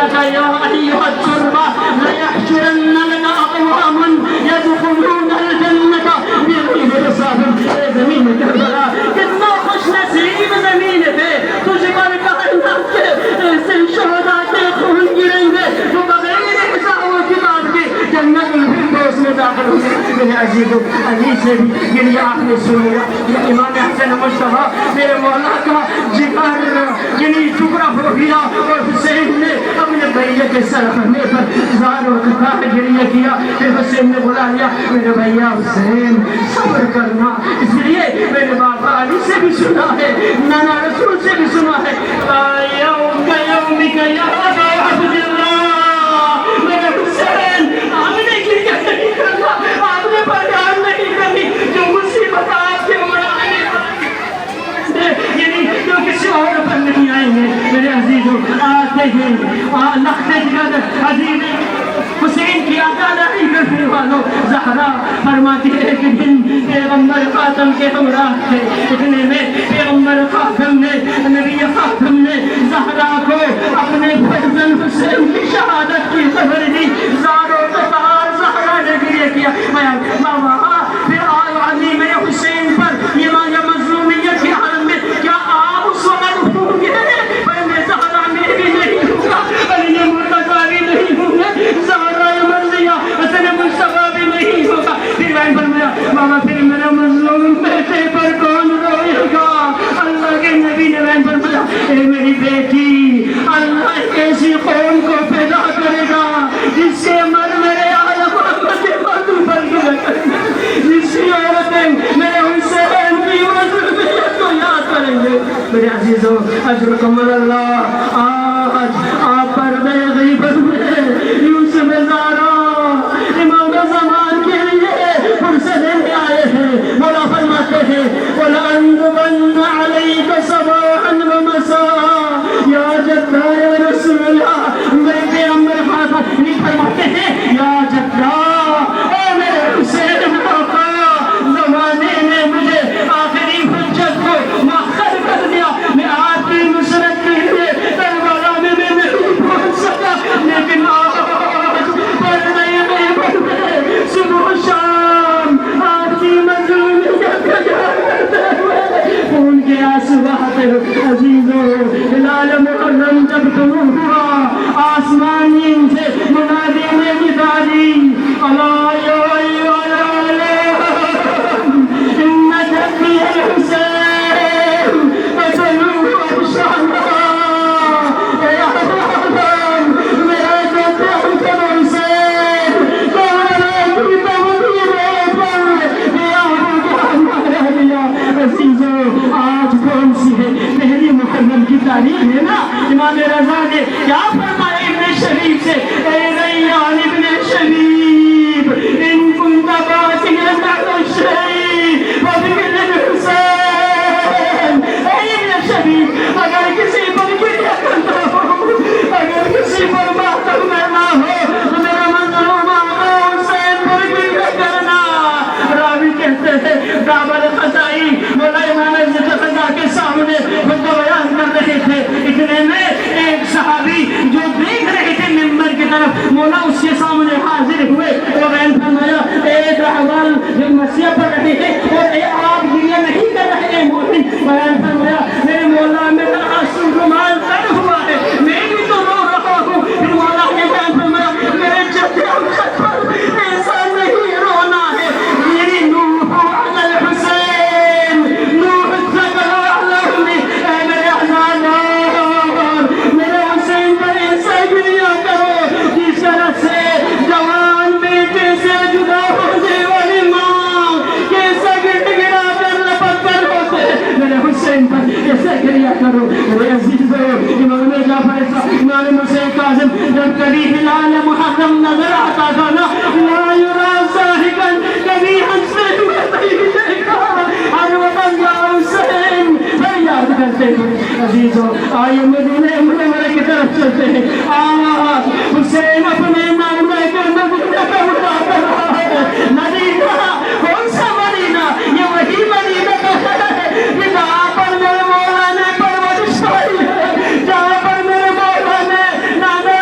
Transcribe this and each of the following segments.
لك يا أيها التربة ليحشرن لك أقوام يدخلون الجنة بغير حساب. زمین کربلا کتنا خوش نصیب زمین پہ تجھ پر کائنات کے ایسے شہداء کے خون گریں گے تو بغیر حساب و کتاب کے جنت الفردوس میں داخل ہوں گے. میرے عزیزوں عزیز سے بھی یہ لیے آپ نے سنیا یہ امام حسن مصطفیٰ میرے مولا کا جگر یعنی ٹکڑا ہو گیا اور حسین نے اپنے بھیا کے سر کرنے پر زار و قطار گریہ کیا. پھر حسین نے بلا لیا میرے بھیا حسین صبر کرنا. اس لیے میرے باپا علی سے بھی سنا ہے نانا رسول سے بھی سنا ہے یوم کا یا ابا عبداللہ میرے حسین آپ نے کیا نہیں کرنا آپ نے پریان نہیں کرنی جو مصیبت آپ کے اوپر آنے یعنی جو کسی اور پر نہیں آئیں گے. میرے عزیزوں آتے ہیں لختے جگہ عزیز حسین کی عدالت کرنے والوں زہرا فرماتی ہے کہ دن پیغمبر خاتم کے ہمراہ تھے. اتنے میں پیغمبر خاتم نے نبی خاتم نے زہرا کو اپنے فرزند حسین کی شہادت کی خبر دی. زاروں قطار زہرا نے گریہ کیا ماما پھر آل علی میں حسین پر یہ مظلومیت کے عالم میں کیا آپ اس وقت ہوں گے پر میں زہرا میں بھی نہیں ہوں گا علی مرتضیٰ بھی نہیں ہوں گے زہرا مرضیہ حسن مصطفیٰ بھی نہیں ہوگا. پھر میں فرمایا ماما پھر میرا مظلوم بیٹے پر کون روئے گا. اللہ کے نبی نے میں فرمایا اے میری بیٹی اللہ ایسی قوم کو پیدا کرے گا جس سے مر میرے عالم جس کی عورتیں میرے حسین کی مظلومیت کو یاد کریں گے. میرے عزیزوں اجرکم اللہ آج آپ پردے غیبت میں یوسف زارا امام زمان کے لیے فرصت دینے آئے ہیں. مولا فرماتے ہیں وَلَأَنْدُبَنَّ عَلَيْكَ صَبَاحًا وَمَسَاءً یا جدہ یا رسول اللہ میرے پیغمبر خاتم نہیں فرماتے ہیں یا جدہ اے میرے حسین آقا زمانے نے مجھے آخری حجت کو مؤخر کر دیا. میں آپ کی نصرت کے لیے کربلا میں نہیں پہنچ سکا لیکن آج پردے غیبت میں صبح و شام آپ کی مظلومیت کا یاد کرتے ہوئے خون کے آنسو بہاتے ہو. عزیزوں ہلال محرم جب طلوع ہوا آسمان سے منادی نے ندا دی اللہ ان جدی الحسین فصلوا ابشارا اے عالم میرا جد حسین کونے کی تمدید پر یا عزیزوں آج کون سی ہے پہلی محرم کی تاریخ ہے نا. امام رضا نے کیا فرمایا ابن شریف سے اے ریان ابن شریف ان كنت باقيا بعد الشهيد وبكل الحسين. اے ابن شریف اگر کسی پر گریہ کرنا ہو اگر کسی پر ماتم کرنا ہو تو میرا مظلوم آقا حسین پر گریہ کرنا. راوی کہتے ہیں دابر خزائی مولا امام عزت خزا کے سامنے خود بیان کر رہے تھے. اتنے میں ایک صحابی جو دیکھ رہے تھے ممبر کی طرف مولا اس کے سامنے حاضر ہوئے اور بیان فرمایا ایک احوال جو مسیح پڑھ رہے ہیں اور آپ گریہ نہیں کر رہے ہیں مومن. بیان فرمایا میرے مولا میرا آنسو رومال تر ہوا ہے میں بھی تو رو رہا ہوں. پھر مولا نے بیان فرمایا میرے جد امجد پر ایسا نہیں رونا ہے میری نوح علی الحسین نوح تکل علم اے میرے عزادار میرے حسین پر ایسا گریہ کرو جس طرح سے جوان بیٹے سے جدا ہونے والی ماں کیسا گڑ گڑا کر لپٹ کر ہوتے میرے حسین پر ایسا گریہ کرو. میرے عزیزوں امام جعفر امام موسیٰ کاظم جب کبھی ہلال محرم نظر آتا تھا نا لا یرا ضاحکا کبھی ہنستے ہوئے نہیں دیکھا ہر وقت یا حسین فریاد کرتے ہیں. عزیزوں آئیے مدینہ منورہ کی طرف چلتے ہیں. حسین اپنے نغمے کے مدینہ پہ اٹھا کر رہا ہے. مدینہ کون سا مدینہ یہ وہی مدینہ ہے کہ جہاں پر میرے مولا نے پرورش پائی ہے جہاں پر میرے مولا نے نانا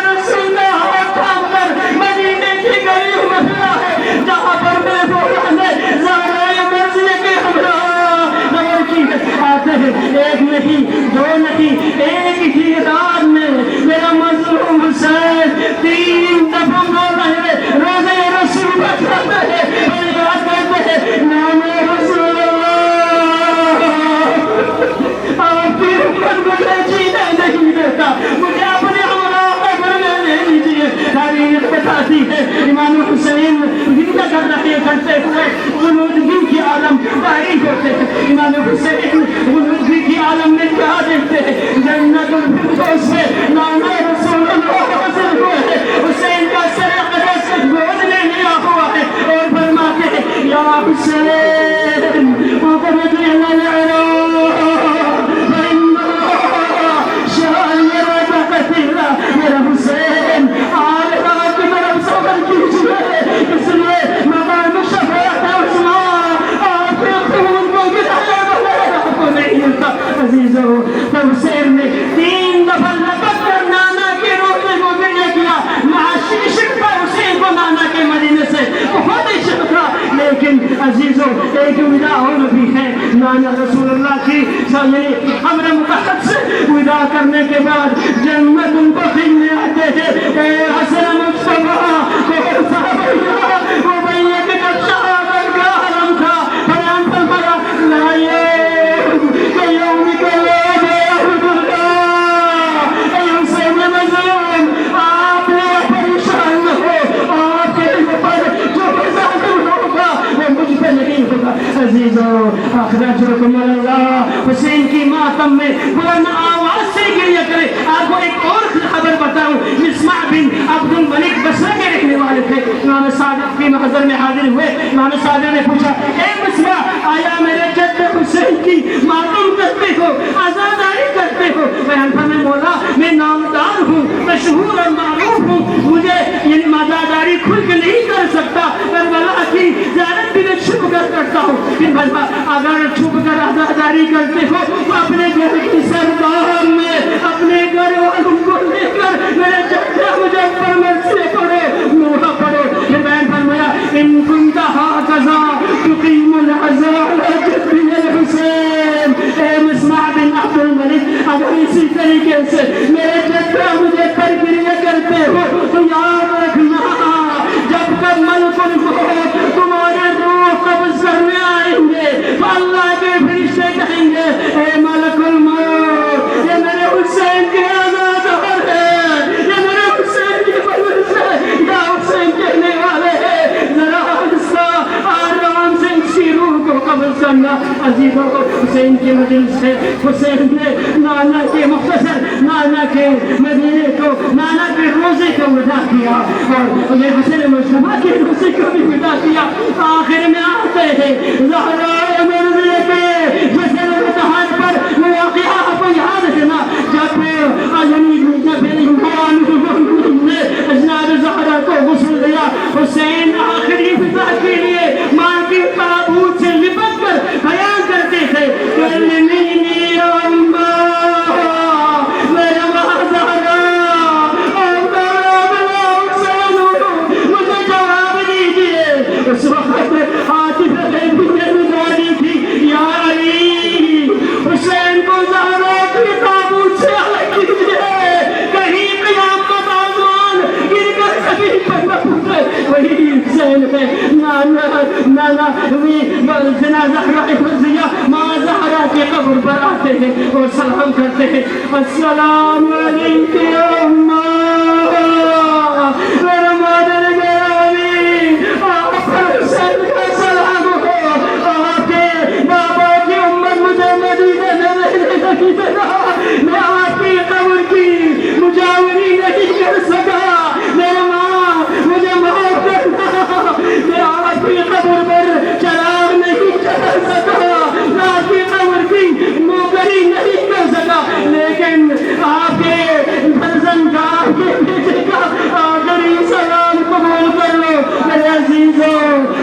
امام حسین زندہ کرتے ہوئے غنودگی کی عالم تعریف ہوتے ہیں. امام حسین غنودگی کی عالم میں کیا دیکھتے ہیں؟ جنت الفردوس سے نانا رسول اللہ حاصل ہوئے ہیں. حسین کا سر اقدس گود میں لیا ہوا ہے اور فرماتے ہیں یا حسین وقرت الى العراق فإن الله شاعر كثيرا. میرا حسین آل رات کی طرف سفر کیجیے، اس لیے مقام شفاعت عظمیٰ آپ کے خون کو گرایا بغیر آپ کو نہیں ملتا. عزیزو تو حسین نے 3 دفعہ لپٹ کر نانا کے روزے کو ملنے کیا. معاشی شکتا حسین کو نانا کے مدینے سے بہت ہی شکر تھا. لیکن عزیزو ایک ودا اور بھی ہے. نانا رسول اللہ کی یعنی امر مقدس سے ودا کرنے کے بعد جنت البقیع میں آتے ہیں. اے حسن مصطفیٰ کو صحابہ وہ بھئی ایک شہادت کا عالم تھا. بیان فرمایا لائے کہ یوم کے لوگ عبد اللہ اے حسین مظلوم آپ پریشان نہ ہو، آپ کے اوپر جو ظالم ہوگا وہ مجھ پہ نہیں ہوگا. عزیزو اخراجکم اللہ. حسین کی ماتم میں بلند آواز سے گریہ کرے. آپ کو ایک اور خبر بتاؤں. مسمع بن عبد الملک بصرہ کے رہنے والے تھے. امام صادق کی محضر میں حاضر ہوئے. امام صادق نے پوچھا اے مسمع آیا میرے جد حسین کی ماتم کرتے ہو، عزاداری کرتے ہو؟ بیان فرمائے مولا میں نامدار ہوں، مشہور اور معروف ہوں، مجھے یہ عزاداری کھل کے نہیں کر سکتا. کربلا کی زیارت بھی میں چھپ کر کرتا ہوں. پھر بھلا اگر چھپ کر عزاداری کرتے ہو تو اپنے گھر کی سردار میں اپنے گھر والوں کو لے کر میرے جدہ مجفر مرسے پڑھو، نوحہ پڑھو. پھر بیان فرمایا ان کنت ہاکذا تقیم العزا علی جدی الحسین. اے مسمع بن عبد الملک اگر اسی طریقے سے میرے جدہ مجفر گریہ کرتے ہو تو یاد رکھنا جب تک ملک الموت تمہارے روح قبض کرنے آئیں گے تو اللہ کے فرشتے کہیں گے اے ملک الموت یہ میرے حسین کے عزادار ہے، یہ میرے حسین کی مجلس ہے. یا حسین کہنے والے ہیں ذرا آہستہ آرام سے اس کی روح کو قبض کرنا. عزیزوں حسین کی مجلس ہے. حسین نے نانا کے مختصر نانا کے مدینے کو نانا کے روزے کو ودا کیا اور یہ حسین مصطفیٰ کے روزے کو بھی ودا کیا. آخر میں آتے ہیں زہرا مرضی کے جسر امتحان پر وہ واقعہ آپ کو یاد ہے نا جب نے اجناب زہرا کو غسل دیا. حسین آخری فضا کے لیے ماں کی تابوت سے لپٹ کر بیان کرتے تھے کلمینی اماں میرا ماں زہرا مجھے جواب دیجیے. اس وقت عاطف نے گزاری تھی یا علی حسین کو زہرا کی تابوت سے الگ کیجیے کہیں قیامت آسمان گر کر زمین پر نہ پھوٹے. وہی حسین ہے نانا زنا زہرا حفظیہ ماں زہرا کے قبر پر آتے ہیں اور سلام کرتے ہیں السلام علیکم یا اماں میرا مادر گرامی آپ پر حسین کا سلام ہو. آپ کے بابا کی امت مجھے مدینے میں رہنے نہیں دینا. میں آپ کی قبر کی مجاوری نہیں کر سکا. میرے ماں مجھے معاف کرنا. میں آپ کی قبر پر چراغ نہیں چلا سکا، میں آپ کی قبر کی موکری نہیں کر سکا. لیکن آپ کے فرزند کا آپ کے بیٹے کا آخری سلام قبول کر لو. میرے عزیزوں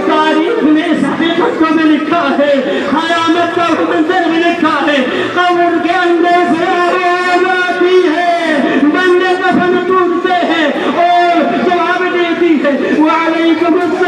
تاریخ میں اس حقیقت کو بھی لکھا ہے، قیامت کا منظر بھی لکھا ہے. قبر کے اندر سے آواز آتی ہے، بندے دفن ٹوٹتے ہیں اور جواب دیتی ہے وعلیکم السلام